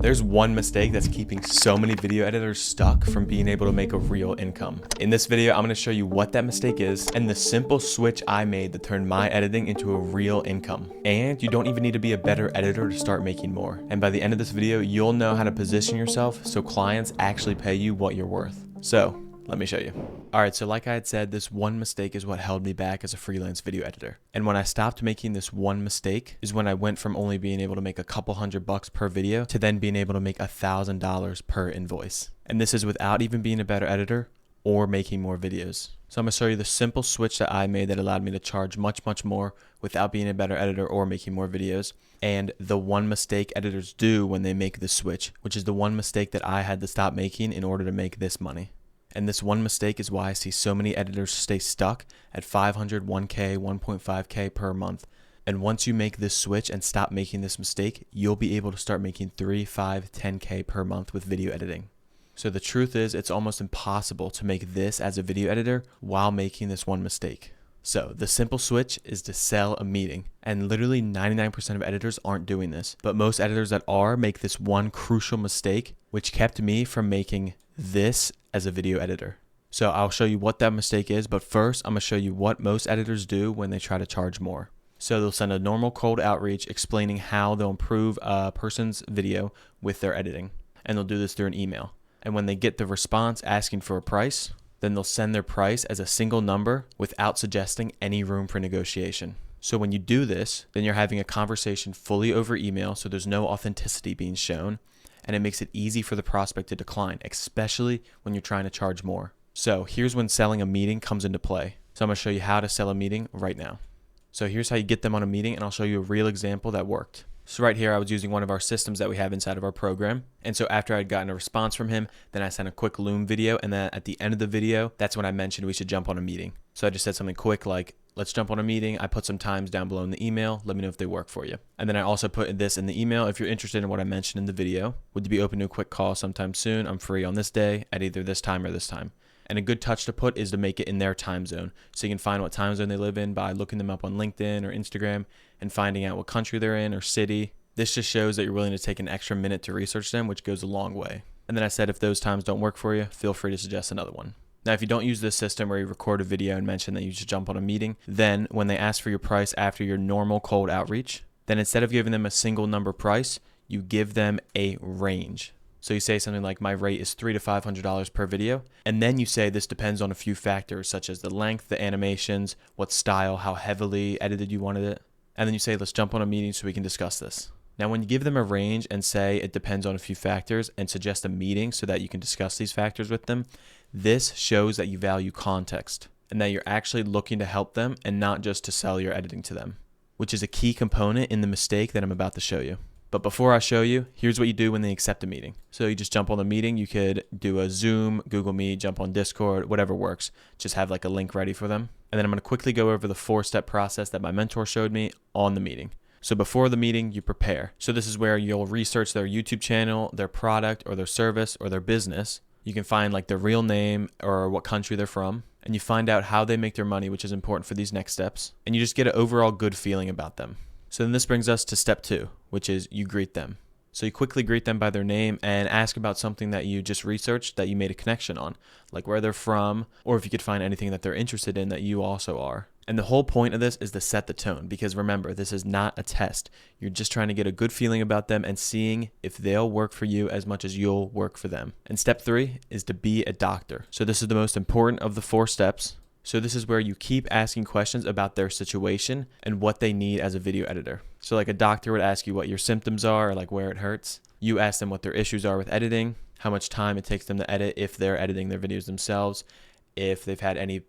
There's one mistake that's keeping so many video editors stuck from being able to make a real income. In this video, I'm gonna show you what that mistake is and the simple switch I made that turned my editing into a real income. And you don't even need to be a better editor to start making more. And by the end of this video, you'll know how to position yourself so clients actually pay you what you're worth. So, let me show you. All right, so like I had said, this one mistake is what held me back as a freelance video editor. And when I stopped making this one mistake is when I went from only being able to make a couple $100 per video to then being able to make $1,000 per invoice. And this is without even being a better editor or making more videos. So I'm gonna show you the simple switch that I made that allowed me to charge much more without being a better editor or making more videos. And the one mistake editors do when they make this switch, which is the one mistake that I had to stop making in order to make this money. And this one mistake is why I see so many editors stay stuck at 500, 1K, 1.5K per month. And once you make this switch and stop making this mistake, you'll be able to start making 3, 5, 10K per month with video editing. So the truth is, it's almost impossible to make this as a video editor while making this one mistake. So the simple switch is to sell a meeting, and literally 99% of editors aren't doing this, but most editors that are make this one crucial mistake, which kept me from making this as a video editor. So I'll show you what that mistake is, but first I'm gonna show you what most editors do when they try to charge more. So they'll send a normal cold outreach explaining how they'll improve a person's video with their editing, and they'll do this through an email. And when they get the response asking for a price, then they'll send their price as a single number without suggesting any room for negotiation. So when you do this, then you're having a conversation fully over email, so there's no authenticity being shown, and it makes it easy for the prospect to decline, especially when you're trying to charge more. So here's when selling a meeting comes into play. So I'm gonna show you how to sell a meeting right now. So here's how you get them on a meeting, and I'll show you a real example that worked. So right here, I was using one of our systems that we have inside of our program. And so after I'd gotten a response from him, then I sent a quick Loom video. And then at the end of the video, that's when I mentioned we should jump on a meeting. So I just said something quick like, let's jump on a meeting. I put some times down below in the email. Let me know if they work for you. And then I also put this in the email. If you're interested in what I mentioned in the video, would you be open to a quick call sometime soon? I'm free on this day at either this time or this time. And a good touch to put is to make it in their time zone. So you can find what time zone they live in by looking them up on LinkedIn or Instagram and finding out what country they're in or city. This just shows that you're willing to take an extra minute to research them, which goes a long way. And then I said if those times don't work for you, feel free to suggest another one. Now, if you don't use this system where you record a video and mention that you should jump on a meeting, then when they ask for your price after your normal cold outreach, then instead of giving them a single number price, you give them a range. So you say something like, my rate is $300 to $500 per video. And then you say this depends on a few factors such as the length, the animations, what style, how heavily edited you wanted it. And then you say, let's jump on a meeting so we can discuss this. Now, when you give them a range and say it depends on a few factors and suggest a meeting so that you can discuss these factors with them, this shows that you value context and that you're actually looking to help them and not just to sell your editing to them, which is a key component in the mistake that I'm about to show you. But before I show you, here's what you do when they accept a meeting. So you just jump on the meeting. You could do a Zoom, Google Meet, jump on Discord, whatever works. Just have like a link ready for them. And then I'm gonna quickly go over the 4-step process that my mentor showed me on the meeting. So before the meeting, you prepare. So this is where you'll research their YouTube channel, their product or their service or their business. You can find like their real name or what country they're from, and you find out how they make their money, which is important for these next steps. And you just get an overall good feeling about them. So then this brings us to step 2, which is you greet them. So you quickly greet them by their name and ask about something that you just researched that you made a connection on, like where they're from, or if you could find anything that they're interested in that you also are. And the whole point of this is to set the tone, because remember, this is not a test. You're just trying to get a good feeling about them and seeing if they'll work for you as much as you'll work for them. And step 3 is to be a doctor. So this is the most important of the 4 steps. So this is where you keep asking questions about their situation and what they need as a video editor. So like a doctor would ask you what your symptoms are or like where it hurts. You ask them what their issues are with editing, how much time it takes them to edit if they're editing their videos themselves, if they've had any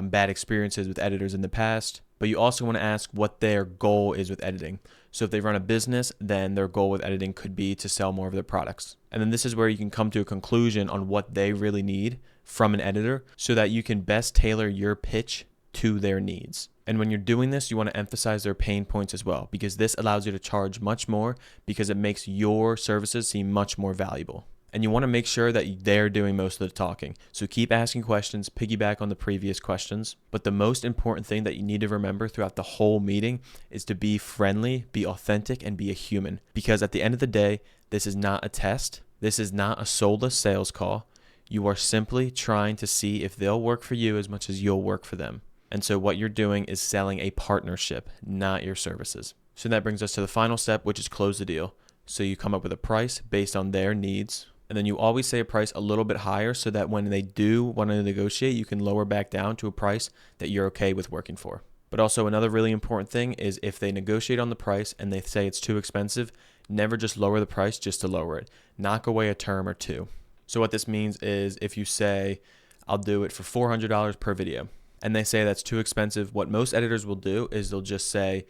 bad experiences with editors in the past. But you also want to ask what their goal is with editing. So if they run a business, then their goal with editing could be to sell more of their products. And then this is where you can come to a conclusion on what they really need from an editor so that you can best tailor your pitch to their needs. And when you're doing this, you want to emphasize their pain points as well, because this allows you to charge much more because it makes your services seem much more valuable. And you want to make sure that they're doing most of the talking. So keep asking questions, piggyback on the previous questions. But the most important thing that you need to remember throughout the whole meeting is to be friendly, be authentic, and be a human. Because at the end of the day, This is not a test. This is not a soulless sales call. You are simply trying to see if they'll work for you as much as you'll work for them. And so what you're doing is selling a partnership, not your services. So that brings us to the final step, which is close the deal. So you come up with a price based on their needs. And then you always say a price a little bit higher so that when they do want to negotiate, you can lower back down to a price that you're okay with working for. But also another really important thing is if they negotiate on the price and they say it's too expensive, never just lower the price just to lower it. Knock away a term or two. So what this means is if you say, I'll do it for $400 per video, and they say that's too expensive, what most editors will do is they'll just say,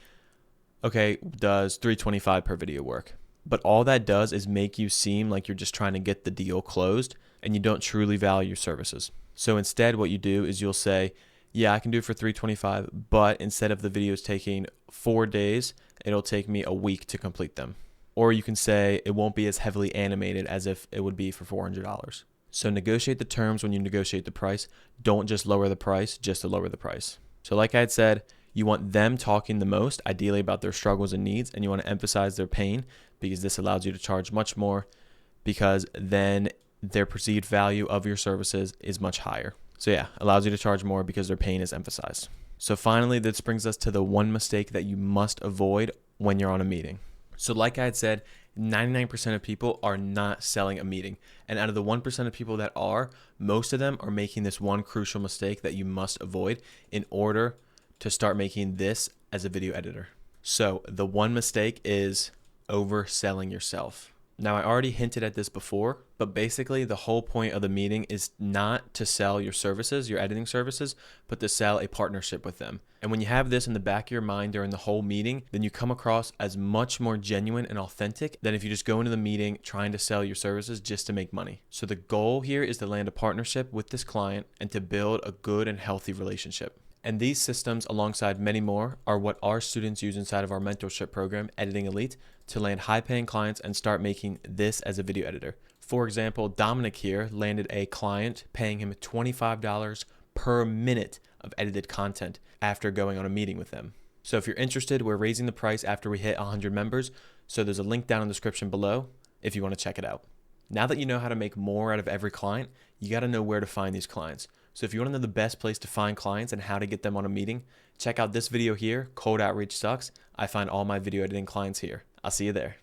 okay, does $325 per video work? But all that does is make you seem like you're just trying to get the deal closed and you don't truly value your services. So instead what you do is you'll say, yeah, I can do it for $325, but instead of the videos taking 4 days, it'll take me a week to complete them. Or you can say it won't be as heavily animated as if it would be for $400. So negotiate the terms when you negotiate the price. Don't just lower the price just to lower the price. So like I had said, you want them talking the most, ideally about their struggles and needs, and you want to emphasize their pain because this allows you to charge much more because then their perceived value of your services is much higher. So yeah, allows you to charge more because their pain is emphasized. So finally, this brings us to the one mistake that you must avoid when you're on a meeting. So like I had said, 99% of people are not selling a meeting. And out of the 1% of people that are, most of them are making this one crucial mistake that you must avoid in order to start making this as a video editor. So the one mistake is overselling yourself. Now, I already hinted at this before, but basically the whole point of the meeting is not to sell your services, your editing services, but to sell a partnership with them. And when you have this in the back of your mind during the whole meeting, then you come across as much more genuine and authentic than if you just go into the meeting trying to sell your services just to make money. So the goal here is to land a partnership with this client and to build a good and healthy relationship. And these systems, alongside many more, are what our students use inside of our mentorship program, Editing Elite, to land high-paying clients and start making this as a video editor. For example, Dominic here landed a client paying him $25 per minute of edited content after going on a meeting with them. So if you're interested, we're raising the price after we hit 100 members. So there's a link down in the description below if you want to check it out. Now that you know how to make more out of every client, you got to know where to find these clients. So if you want to know the best place to find clients and how to get them on a meeting, check out this video here, Cold Outreach Sucks. I find all my video editing clients here. I'll see you there.